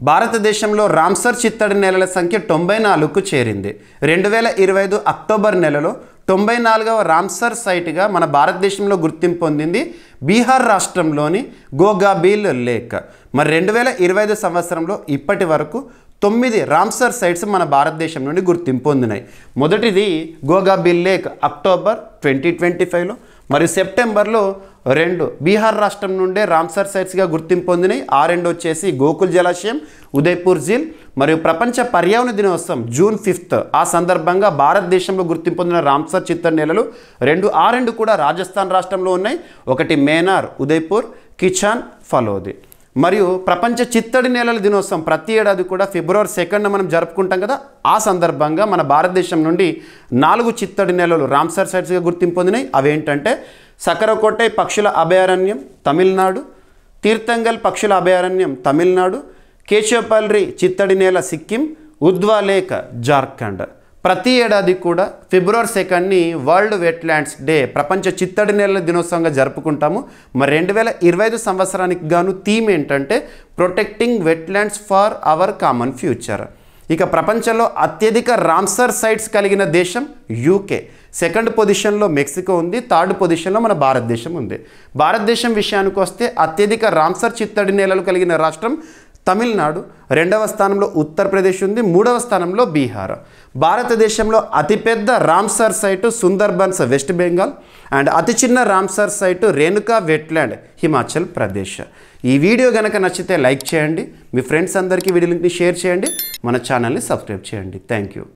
భారతదేశంలో రామ్సర్ చిత్తడి నేలల సంఖ్య 94కు చేరింది. 2025 అక్టోబర్ నెలలో 94వ రామ్సర్ సైట్గా మన భారతదేశంలో గుర్తింపు పొందింది బీహార్ రాష్ట్రంలోని గోగాబీల్ లేక్. మరి 2025 సంవత్సరంలో ఇప్పటి వరకు 9 రామ్సర్ సైట్స్ మన భారతదేశం నుండి గుర్తింపు పొందినాయి. మొదటిది గోగాబీల్ లేక్ అక్టోబర్ 2025లో, మరియు సెప్టెంబర్లో 2 బీహార్ రాష్ట్రం నుండే రామ్సర్ సైట్స్గా గుర్తింపు పొందినాయి. ఆ 2 వచ్చేసి గోకుల్ జలాశయం, ఉదయ్పూర్ ఝీల్. మరియు ప్రపంచ పర్యావరణ దినోత్సవం జూన్ 5 ఆ సందర్భంగా భారతదేశంలో గుర్తింపు పొందిన రామ్సర్ చిత్తడి నేలలు 2 కూడా రాజస్థాన్ రాష్ట్రంలో ఉన్నాయి. ఒకటి మేనార్, ఉదయ్పూర్, కిచాన్, ఫలోది. మరియు ప్రపంచ చిత్తడి నేలల దినోత్సవం ప్రతి ఏడాది కూడా ఫిబ్రవరి 2న మనం జరుపుకుంటాం కదా. ఆ సందర్భంగా మన భారతదేశం నుండి 4 చిత్తడి నేలలు రామ్సర్ సైట్స్గా గుర్తింపు పొందినాయి. అవేంటంటే సకరకోటై పక్షుల అభయారణ్యం తమిళనాడు, తీర్థంగల్ పక్షుల అభయారణ్యం తమిళనాడు, కేశవపల్లి చిత్తడి నేల సిక్కిం, ఉద్వా లేక్ జార్ఖండ్. ప్రతి ఏడాది కూడా ఫిబ్రవరి 2ని వరల్డ్ వెట్లాండ్స్ డే ప్రపంచ చిత్తడి నేలల దినోత్సవంగా జరుపుకుంటాము. మరి 2025 సంవత్సరానికి గాను థీమ్ ఏంటంటే protecting wetlands for our common future. ఇక ప్రపంచంలో అత్యధిక రామ్సర్ సైట్స్ కలిగిన దేశం యూకే. 2nd పొజిషన్లో మెక్సికో ఉంది. 3rd పొజిషన్లో మన భారతదేశం ఉంది. భారతదేశం విషయానికి వస్తే అత్యధిక రామ్సర్ చిత్తడి నేలలు కలిగిన రాష్ట్రం తమిళనాడు, 2వ స్థానంలో ఉత్తరప్రదేశ్ ఉంది, 3వ స్థానంలో బీహార్. భారతదేశంలో అతిపెద్ద Ramsar site Sundarbans West Bengal and అతి చిన్న Ramsar site Renuka wetland Himachal Pradesh. ఈ వీడియో కనుక నచ్చితే లైక్ చేయండి, మీ ఫ్రెండ్స్ అందరికీ వీడియో లింక్ని షేర్ చేయండి, మన ఛానల్ని సబ్స్క్రైబ్ చేయండి. Thank you.